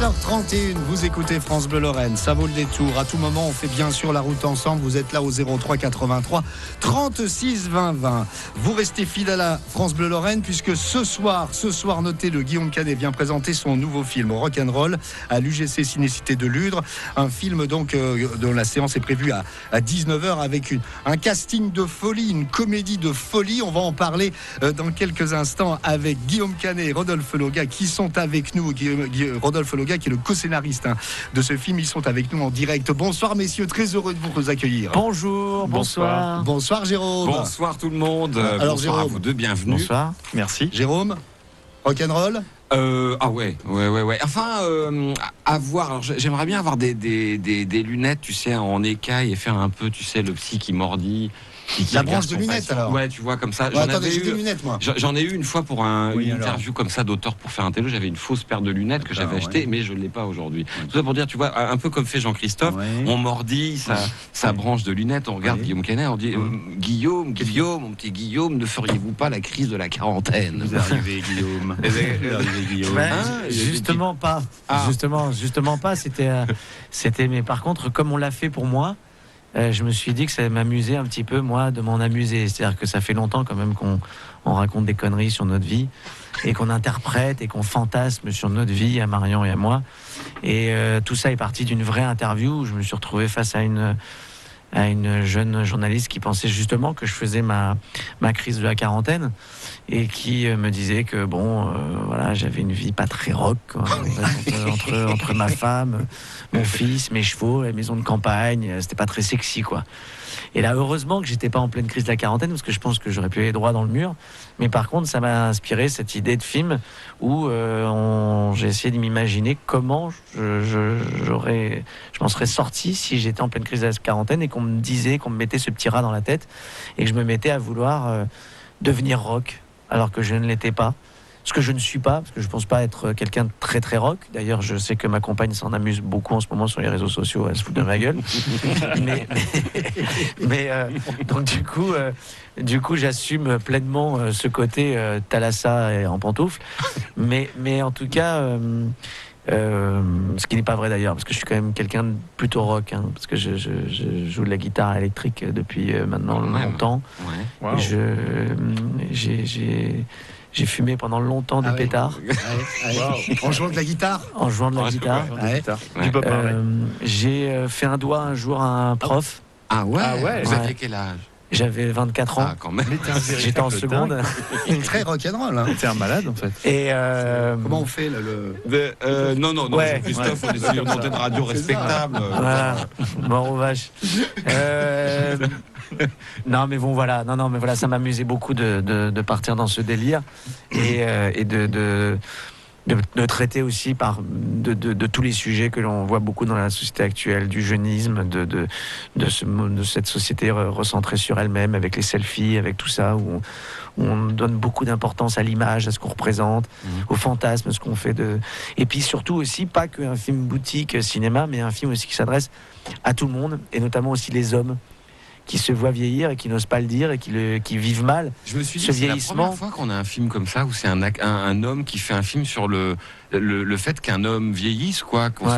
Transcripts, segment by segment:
17h31, vous écoutez France Bleu Lorraine, ça vaut le détour. À tout moment, on fait bien sûr la route ensemble. Vous êtes là au 03 83 36 20 20. Vous restez fidèles à France Bleu Lorraine puisque ce soir, notez, le Guillaume Canet vient présenter son nouveau film Rock'n'Roll à l'UGC Cinécité de Ludre. Un film donc dont la séance est prévue à 19h avec un casting de folie, une comédie de folie. On va en parler dans quelques instants avec Guillaume Canet et Rodolphe Loga qui sont avec nous. Rodolphe Loga qui est le co-scénariste de ce film. Ils sont avec nous en direct. Bonsoir messieurs, très heureux de vous accueillir. Bonjour, bonsoir. Bonsoir Jérôme. Bonsoir tout le monde. Alors, bonsoir Jérôme. à vous deux, bienvenue. Bonsoir, merci. Jérôme, rock'n'roll. Ouais. Enfin, avoir. Alors, j'aimerais bien avoir des lunettes, tu sais, en écaille et faire un peu, tu sais, le psy qui mordit. La branche de lunettes alors. Ouais, tu vois, comme ça. Attendez, j'ai des lunettes moi. J'en ai eu une fois pour une interview comme ça d'auteur pour faire un télo. J'avais une fausse paire de lunettes que j'avais achetée, mais je ne l'ai pas aujourd'hui. Tout ça pour dire, tu vois, un peu comme fait Jean-Christophe, on mordit sa branche de lunettes, on regarde Guillaume Canet, on dit Guillaume, mon petit Guillaume, ne feriez-vous pas la crise de la quarantaine? Vous arrivez, Guillaume. Justement pas. Justement pas. C'était. Mais par contre, comme on l'a fait pour moi. Je me suis dit que ça m'amusait un petit peu, moi, de m'en amuser. C'est-à-dire que ça fait longtemps quand même qu'on raconte des conneries sur notre vie et qu'on interprète et qu'on fantasme sur notre vie à Marion et à moi. Et tout ça est parti d'une vraie interview où je me suis retrouvé face à une jeune journaliste qui pensait justement que je faisais ma crise de la quarantaine et qui me disait que voilà, j'avais une vie pas très rock quoi. entre ma femme, mon fils, mes chevaux, la maison de campagne, c'était pas très sexy quoi. Et là, heureusement que j'étais pas en pleine crise de la quarantaine parce que je pense que j'aurais pu aller droit dans le mur. Mais par contre, ça m'a inspiré cette idée de film où j'ai essayé de m'imaginer comment je m'en serais sorti si j'étais en pleine crise de la quarantaine et qu'on me mettait ce petit rat dans la tête et que je me mettais à vouloir devenir rock alors que je ne l'étais pas. Ce que je ne suis pas, parce que je ne pense pas être quelqu'un de très très rock. D'ailleurs, je sais que ma compagne s'en amuse beaucoup en ce moment sur les réseaux sociaux, elle se fout de ma gueule. Donc du coup, j'assume pleinement ce côté thalassa et en pantoufle. Mais en tout cas, ce qui n'est pas vrai d'ailleurs, parce que je suis quand même quelqu'un de plutôt rock, parce que je joue de la guitare électrique depuis maintenant longtemps. Ouais. Wow. J'ai fumé pendant longtemps des pétards. En jouant de la guitare. En jouant de la guitare. Du Bob Marley. J'ai fait un doigt un jour à un prof. Ah ouais. Vous aviez quel âge? J'avais 24 ans. Ah, quand même. J'étais en seconde. Très rock'n'roll. T'es un malade en fait. Et comment on fait là, Non, ouais. Christophe, on est sur une antenne radio respectable. Voilà. Mort aux vaches. Non mais voilà, ça m'amusait beaucoup de partir dans ce délire et de traiter aussi de tous les sujets que l'on voit beaucoup dans la société actuelle, du jeunisme, de cette société recentrée sur elle-même, avec les selfies, avec tout ça, où on donne beaucoup d'importance à l'image, à ce qu'on représente, au fantasme, ce qu'on fait et puis surtout aussi, pas qu'un film boutique cinéma, mais un film aussi qui s'adresse à tout le monde, et notamment aussi les hommes, qui se voient vieillir et qui n'osent pas le dire et qui vivent mal. Je me suis dit, ce c'est vieillissement. la première fois qu'on a un film comme ça où c'est un homme qui fait un film sur le fait qu'un homme vieillisse, quoi, qu'on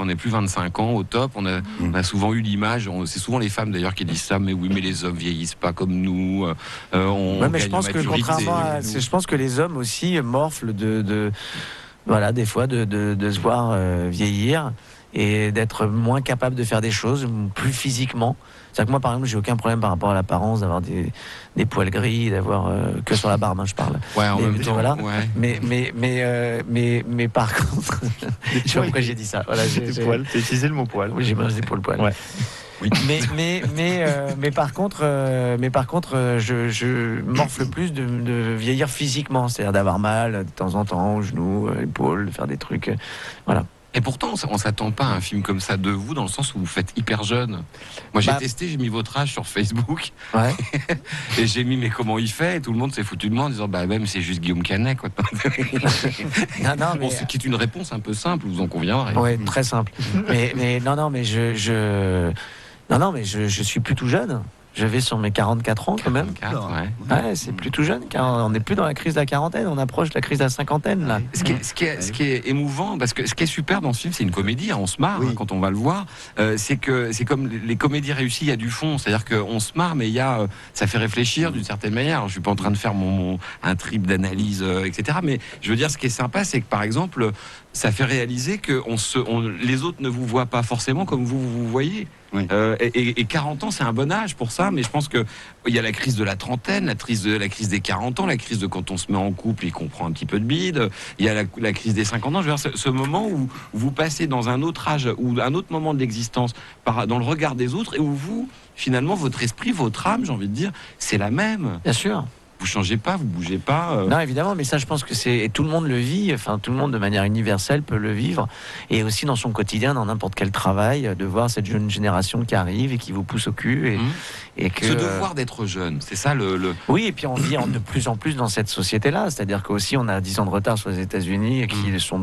n'ait plus 25 ans au top. On a souvent eu l'image, c'est souvent les femmes d'ailleurs qui disent ça, mais oui, mais les hommes vieillissent pas comme nous. Mais je pense que contrairement je pense que les hommes aussi morflent voilà, des fois de se voir vieillir et d'être moins capable de faire des choses plus physiquement. C'est-à-dire que moi, par exemple, j'ai aucun problème par rapport à l'apparence d'avoir des poils gris, d'avoir que sur la barbe, je parle. Ouais, en même temps. Voilà. Ouais. Mais par contre, je sais pas pourquoi j'ai dit ça. Voilà, des poils. T'as utilisé le mot poil. Oui, j'ai mangé pour le poil. Ouais. Oui. Mais par contre, je morfle plus de vieillir physiquement, c'est-à-dire d'avoir mal de temps en temps aux genoux, aux épaules, de faire des trucs, voilà. Et pourtant, on s'attend pas à un film comme ça de vous, dans le sens où vous faites hyper jeune. Moi, j'ai testé, j'ai mis votre âge sur Facebook. Ouais. Et j'ai mis, mais comment il fait? Et tout le monde s'est foutu de moi en disant, même c'est juste Guillaume Canet, quoi. Non, mais... Ce qui est une réponse un peu simple, vous en conviendrez. Oui, très simple. mais je suis plus tout jeune. Je vais sur mes 44 ans quand même. 44, ouais. Ouais, c'est plus tout jeune, car on n'est plus dans la crise de la quarantaine, on approche de la crise de la cinquantaine là. Ce qui est émouvant, parce que ce qui est super dans ce film, c'est une comédie, hein, on se marre quand on va le voir. C'est que c'est comme les comédies réussies, il y a du fond, c'est-à-dire qu'on se marre, mais il y a, ça fait réfléchir d'une certaine manière. Alors, je suis pas en train de faire un trip d'analyse, etc. Mais je veux dire, ce qui est sympa, c'est que par exemple, ça fait réaliser que les autres ne vous voient pas forcément comme vous voyez. Oui. Et 40 ans, c'est un bon âge pour ça, mais je pense que il y a la crise de la trentaine, la crise des 40 ans, la crise de quand on se met en couple et qu'on prend un petit peu de bide, il y a la crise des 50 ans. Je veux dire, ce moment où vous passez dans un autre âge ou un autre moment de l'existence dans le regard des autres et où vous, finalement, votre esprit, votre âme, j'ai envie de dire, c'est la même. Bien sûr. Vous changez pas, vous bougez pas. Non, évidemment, mais ça, je pense que et tout le monde le vit. Enfin, tout le monde de manière universelle peut le vivre, et aussi dans son quotidien, dans n'importe quel travail, de voir cette jeune génération qui arrive et qui vous pousse au cul. Et que ce devoir d'être jeune, c'est ça le. Oui, et puis on vit de plus en plus dans cette société-là. C'est-à-dire qu'aussi, on a 10 ans de retard sur les États-Unis et qui sont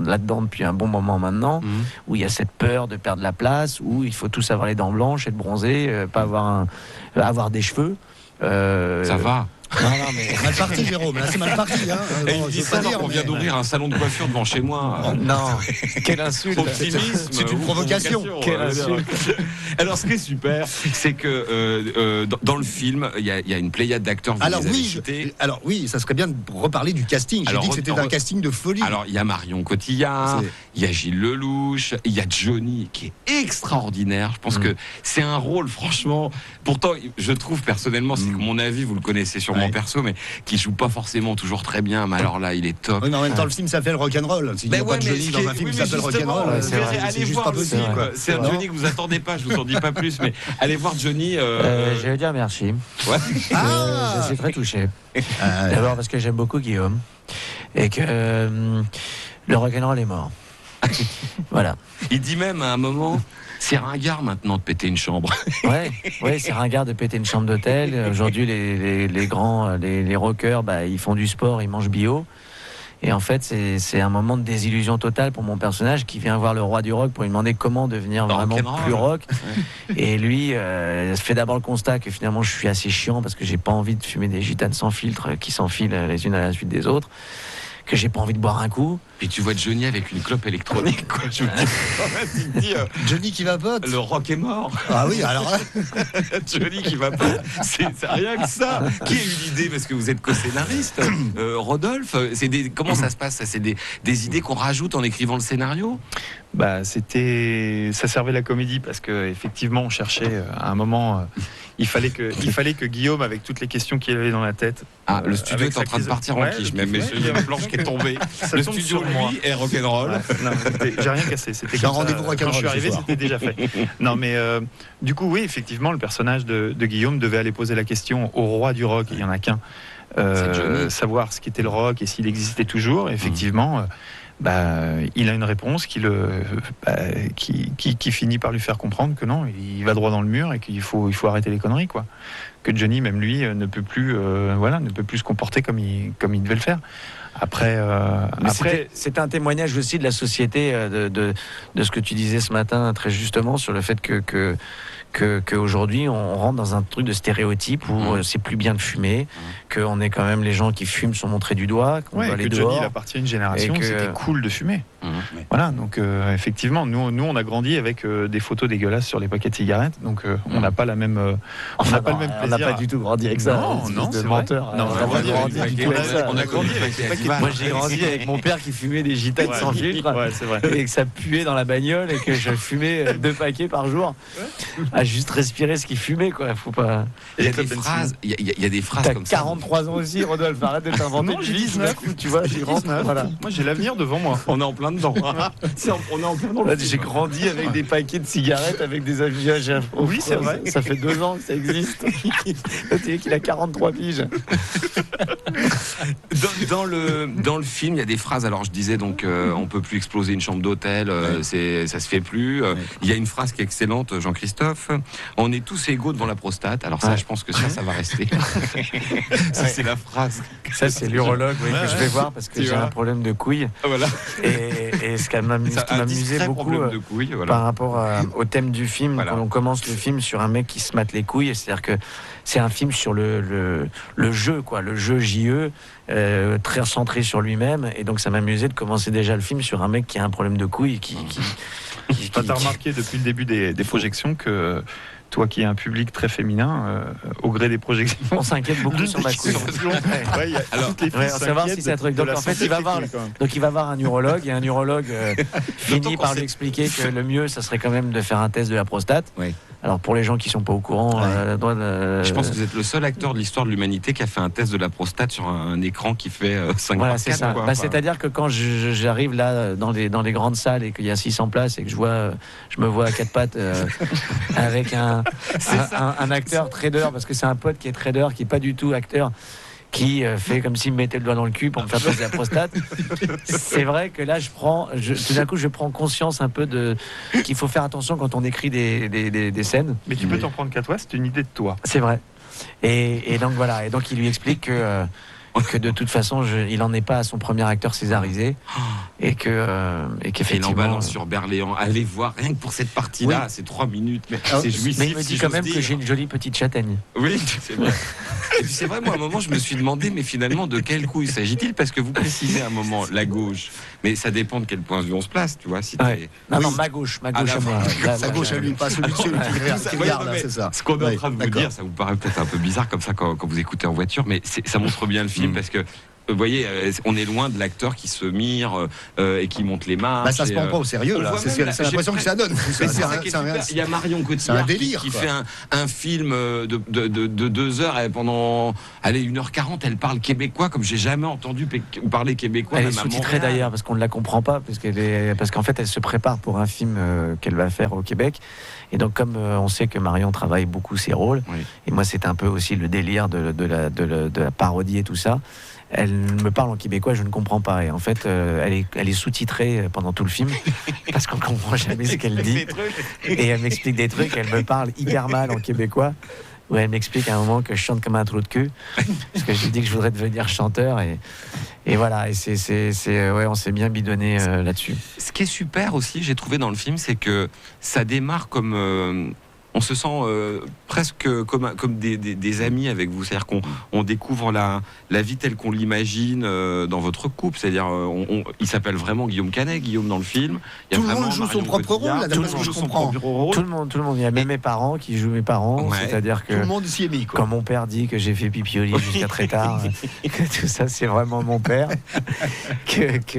là-dedans depuis un bon moment maintenant, où il y a cette peur de perdre la place, où il faut tous avoir les dents blanches, être bronzé, pas avoir des cheveux. Ça va. Non, mais mal parti, Jérôme. Là, c'est mal parti. Hein. Bon, il dit ça alors qu'on vient d'ouvrir un salon de coiffure devant chez moi. Non, quelle insulte. C'est une provocation. Quelle insulte. Alors, ce qui est super, c'est que dans le film, il y a une pléiade d'acteurs. Alors oui, ça serait bien de reparler du casting. J'ai dit que c'était un casting de folie. Alors, il y a Marion Cotillard, il y a Gilles Lelouch, il y a Johnny qui est extraordinaire. Je pense que c'est un rôle, franchement. Pourtant, je trouve personnellement, c'est que mon avis, vous le connaissez sûrement perso, mais qui joue pas forcément toujours très bien. Mais alors là, il est top. Oui, mais en même temps, le film s'appelle Rock'n'Roll. S'il n'y a pas de Johnny dans un film qui s'appelle Rock'n'Roll, c'est juste pas possible. C'est un Johnny que vous attendez pas. Je vous en dis pas plus, mais allez voir Johnny. Je vais dire merci. Ouais. Je suis très touché. D'abord parce que j'aime beaucoup Guillaume et que le rock'n'roll est mort. Voilà. Il dit même à un moment. C'est ringard maintenant de péter une chambre. Ouais, c'est ringard de péter une chambre d'hôtel. Aujourd'hui, les grands, les rockers, ils font du sport, ils mangent bio. Et en fait, c'est un moment de désillusion totale pour mon personnage qui vient voir le roi du rock pour lui demander comment devenir vraiment plus rock. Et lui fait d'abord le constat que finalement je suis assez chiant parce que j'ai pas envie de fumer des gitanes sans filtre qui s'enfilent les unes à la suite des autres, que j'ai pas envie de boire un coup. Puis tu vois Johnny avec une clope électronique, quoi. Je me dis, Johnny qui vapote. Le rock est mort. Ah oui, alors. Johnny qui vapote. C'est rien que ça. Qui a eu l'idée, parce que vous êtes co-scénariste, Rodolphe. Comment ça se passe? C'est des idées qu'on rajoute en écrivant le scénario? Ça servait la comédie parce que effectivement on cherchait à un moment. Il fallait que Guillaume, avec toutes les questions qu'il avait dans la tête. Le studio est en train de partir en quiche, même il y a une planche qui est tombée. Le studio, lui, est rock'n'roll. Ouais, j'ai rien cassé. C'était un rendez-vous rock'n'roll. Quand je suis arrivé, c'était déjà fait. Non, mais du coup, oui, effectivement, le personnage de Guillaume devait aller poser la question au roi du rock. Il y en a qu'un. Savoir ce qu'était le rock et s'il existait toujours. Effectivement. Il a une réponse qui finit par lui faire comprendre que non, il va droit dans le mur et qu'il faut arrêter les conneries, quoi. Que Johnny, même lui, ne peut plus se comporter comme il devait le faire. Après, c'était un témoignage aussi de la société, de ce que tu disais ce matin très justement sur le fait qu'aujourd'hui on rentre dans un truc de stéréotype où c'est plus bien de fumer, qu'on est quand même les gens qui fument sont montrés du doigt, qu'on doit aller dehors. Johnny appartient à une génération où c'était cool de fumer. Voilà, donc effectivement, nous on a grandi avec des photos dégueulasses sur les paquets de cigarettes, donc on n'a pas la même, on n'a pas le même plaisir. On n'a pas du tout grandi avec ça. Non, c'est menteur. Non, on a grandi avec les paquets. Moi j'ai grandi avec mon père qui fumait des gitanes sans filtre, et que ça puait dans la bagnole et que je fumais 2 paquets par jour. À juste respirer ce qu'il fumait, quoi. Faut pas. Il y a des phrases comme ça. T'as 43 ans aussi, Rodolphe. Arrête de t'inventer. Non, j'ai 19. Tu vois, j'ai 19. Voilà. Moi, j'ai l'avenir devant moi. On est en plein dedans. On est en plein dans le J'ai grandi avec des paquets de cigarettes, avec des affichages. Oui, c'est vrai. Ça fait 2 ans que ça existe. Tu sais qu'il a 43 piges. Dans le film, il y a des phrases. Alors, je disais donc, on peut plus exploser une chambre d'hôtel. Ça se fait plus. Il y a une phrase qui est excellente, Jean-Christophe. On est tous égaux devant la prostate. Alors ça, je pense que ça va rester. Ça, c'est la phrase. Ça, c'est l'urologue que je vais voir parce que j'ai un problème de couilles. Voilà. Et ce qui m'amusait beaucoup de couilles, voilà. par rapport au thème du film, voilà. quand on commence le film sur un mec qui se mate les couilles, c'est-à-dire que c'est un film sur le jeu, quoi, le jeu JE, très centré sur lui-même, et donc ça m'amusait de commencer déjà le film sur un mec qui a un problème de couilles, T'as remarqué depuis le début des projections que toi qui es un public très féminin, au gré des projections, on s'inquiète beaucoup sur ma couille. Alors, on va savoir si c'est un truc. Donc en fait, il va voir un urologue, et un urologue finit par lui expliquer que le mieux, ça serait quand même de faire un test de la prostate. Oui. Alors pour les gens qui sont pas au courant, je pense que vous êtes le seul acteur de l'histoire de l'humanité qui a fait un test de la prostate sur un écran qui fait 5 voilà, par 4. C'est ça. C'est-à-dire que quand j'arrive là dans les grandes salles et qu'il y a 600 places et que je me vois à quatre pattes avec un acteur trader, parce que c'est un pote qui est trader, qui est pas du tout acteur, qui fait comme s'il me mettait le doigt dans le cul pour me faire poser la prostate. C'est vrai que là, tout d'un coup, je prends conscience un peu qu'il faut faire attention quand on écrit des scènes. Mais tu peux t'en prendre qu'à toi, c'est une idée de toi. C'est vrai. Et donc voilà. Et donc il lui explique que de toute façon, il n'en est pas à son premier acteur césarisé, et qu'effectivement. Il en balance sur Berléand. Allez voir, rien que pour cette partie-là, c'est 3 minutes. C'est jouissif. Mais il me dit quand même que j'ai une jolie petite châtaigne. Oui, c'est vrai. Et puis c'est vrai, moi, à un moment, je me suis demandé, mais finalement, de quelle couille s'agit-il? Parce que vous précisez à un moment la gauche, mais ça dépend de quel point de vue on se place, tu vois. Si non, ma gauche à moi. Sa gauche à lui, pas celui qui regarde, c'est ça. Ce qu'on est en train de vous dire, ça vous paraît peut-être un peu bizarre comme ça quand vous écoutez en voiture, mais ça montre bien le film, parce que vous voyez, on est loin de l'acteur qui se mire et qui monte les marches. Ça se prend pas au sérieux, là. C'est l'impression que ça donne. Il y a Marion Cotillard qui fait un film de 2 heures pendant 1h40. Elle parle québécois comme j'ai jamais entendu parler québécois. Elle est sous-titrée d'ailleurs parce qu'on ne la comprend pas, parce qu'en fait elle se prépare pour un film qu'elle va faire au Québec. Et donc comme on sait que Marion travaille beaucoup ses rôles, et moi c'est un peu aussi le délire de la parodie et tout ça. Elle me parle en québécois, je ne comprends pas. Et en fait, elle est sous-titrée pendant tout le film parce qu'on ne comprend jamais ce qu'elle dit. Et elle m'explique des trucs. Elle me parle hyper mal en québécois. Où elle m'explique à un moment que je chante comme un trou de cul, parce que je lui dis que je voudrais devenir chanteur. Et voilà. Et on s'est bien bidonné là-dessus. Ce qui est super aussi, j'ai trouvé dans le film, c'est que ça démarre comme on se sent presque comme des amis avec vous. C'est-à-dire qu'on découvre la vie telle qu'on l'imagine dans votre couple. C'est-à-dire, il s'appelle vraiment Guillaume Canet, Guillaume dans le film. Tout le monde joue son propre rôle. Tout le monde. Il y a même mes parents qui jouent mes parents. C'est-à-dire que tout le monde s'y est mis, quoi. Quand mon père dit que j'ai fait pipi au lit jusqu'à très tard, que tout ça, c'est vraiment mon père. C'est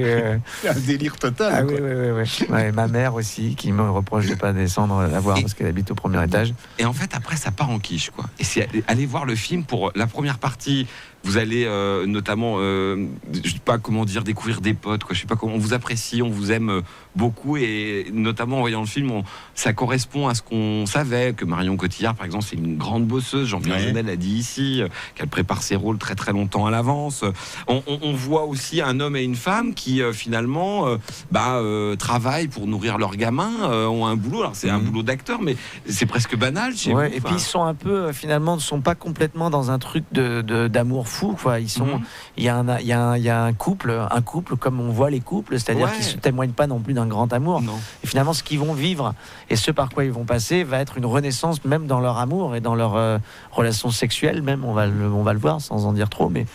un délire total. Ah, oui. Ma mère aussi, qui me reproche de ne pas descendre la voir parce qu'elle habite au premier étage. Et en fait, après, ça part en quiche, quoi. Et c'est aller voir le film pour la première partie. Vous allez notamment, je sais pas comment dire, découvrir des potes, quoi. Je sais pas comment. On vous apprécie, on vous aime beaucoup, et notamment en voyant le film, ça correspond à ce qu'on savait, que Marion Cotillard, par exemple, c'est une grande bosseuse. Jean-Pierre Jeunet l'a dit ici, qu'elle prépare ses rôles très très longtemps à l'avance. On voit aussi un homme et une femme qui finalement travaillent pour nourrir leurs gamins, ont un boulot. Alors c'est un boulot d'acteur, mais c'est presque banal chez vous. Et puis ils sont un peu, finalement, ne sont pas complètement dans un truc d'amour fou, quoi. Ils sont, il y a un couple comme on voit les couples, c'est-à-dire qu'ils ne témoignent pas non plus d'un grand amour. Non. Et finalement, ce qu'ils vont vivre et ce par quoi ils vont passer va être une renaissance, même dans leur amour et dans leur relation sexuelle, même. On va le voir sans en dire trop, mais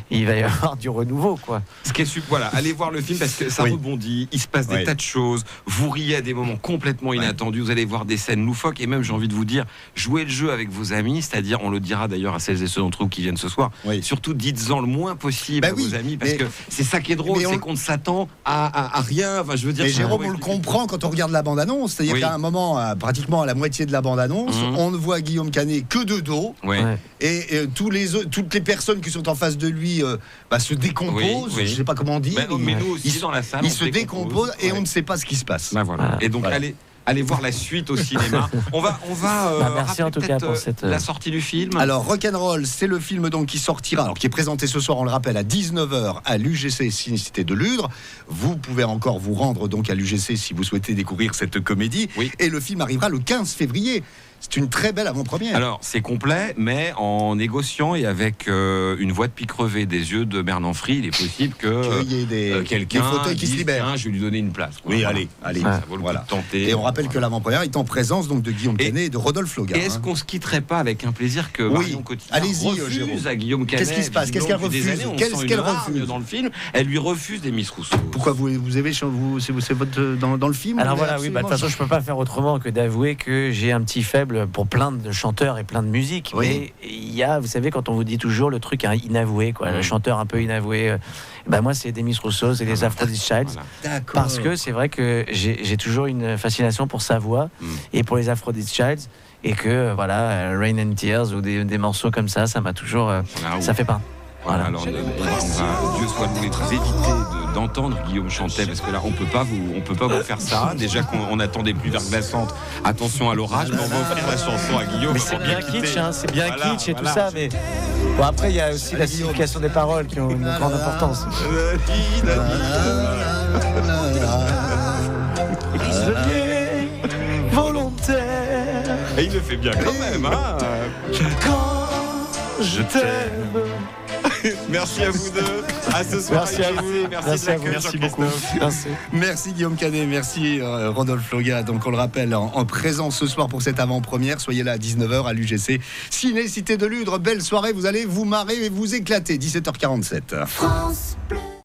il va y avoir du renouveau, quoi. Ce qui est super, voilà, allez voir le film parce que ça rebondit, il se passe des tas de choses, vous riez à des moments complètement inattendus, vous allez voir des scènes loufoques, et même, j'ai envie de vous dire, jouez le jeu avec vos amis, c'est-à-dire, on le dira d'ailleurs à celles et ceux d'entre vous qui viennent ce soir, surtout dites-en le moins possible à vos amis, parce que c'est ça qui est drôle, c'est qu'on ne s'attend à rien. Enfin, je veux dire, mais Jérôme, on le comprend quand on regarde la bande-annonce, c'est-à-dire qu'à un moment, pratiquement à la moitié de la bande-annonce, on ne voit Guillaume Canet que de dos, et toutes les personnes qui sont en face de lui se décomposent, je ne sais pas comment dire. Mais nous aussi, dans la salle, ils se décomposent et on ne sait pas ce qui se passe. Voilà. Et donc, allez voir la suite au cinéma. On va merci en tout cas pour la sortie du film. Alors Rock'n'Roll, c'est le film donc qui sortira, qui est présenté ce soir, on le rappelle, à 19h à l'UGC Cinécité de Ludre. Vous pouvez encore vous rendre donc à l'UGC si vous souhaitez découvrir cette comédie. Et le film arrivera le 15 février. C'est une très belle avant-première. Alors, c'est complet, mais en négociant et avec une voix de pique crevée, des yeux de Bernanfri, il est possible que quelqu'un qui se libère. Je vais lui donner une place. Oui, allez. Ça vaut le coup de tenter. Et on rappelle que l'avant-première est en présence donc de Guillaume Canet et de Rodolphe Loga. Est-ce qu'on se quitterait pas avec un plaisir que Marion Cotillard refuse à Guillaume Canet? Qu'est-ce qui se passe? Qu'est-ce qu'elle refuse? Qu'est-ce qu'elle refuse dans le film? Elle lui refuse des Miss Rousseau. Pourquoi vous avez c'est votre dans le film? Alors voilà, oui, de toute façon, je peux pas faire autrement que d'avouer que j'ai un petit faible pour plein de chanteurs et plein de musique. Oui. Mais il y a, vous savez, quand on vous dit toujours le truc inavoué, quoi, le chanteur un peu inavoué. Moi, c'est des Miss Rousseau, c'est les Aphrodite Childs. Voilà. Parce que c'est vrai que j'ai toujours une fascination pour sa voix et pour les Aphrodite Childs. Et que voilà, Rain and Tears ou des morceaux comme ça m'a toujours. Ça fait pas. Voilà. Alors, Dieu soit loué, vous évitez d'entendre Guillaume chanter, parce que là, on peut pas vous faire ça. Déjà qu'on attendait plus verglaçante. Attention à l'orage, mais on va offrir la chanson à Guillaume. Mais c'est bien kitsch, c'est bien kitsch et tout ça, mais bon, après il y a aussi la signification des paroles qui ont une grande importance. Volontaire. Et il le fait bien quand même, hein. Quand je t'aime. Merci à vous deux. À ce soir. Merci à vous. Merci beaucoup. Merci Guillaume Canet, merci Rodolphe Loga. Donc on le rappelle, en présence ce soir pour cette avant-première. Soyez là à 19h à l'UGC Ciné Cité de Ludre. Belle soirée, vous allez vous marrer et vous éclater. 17h47. France Bleu.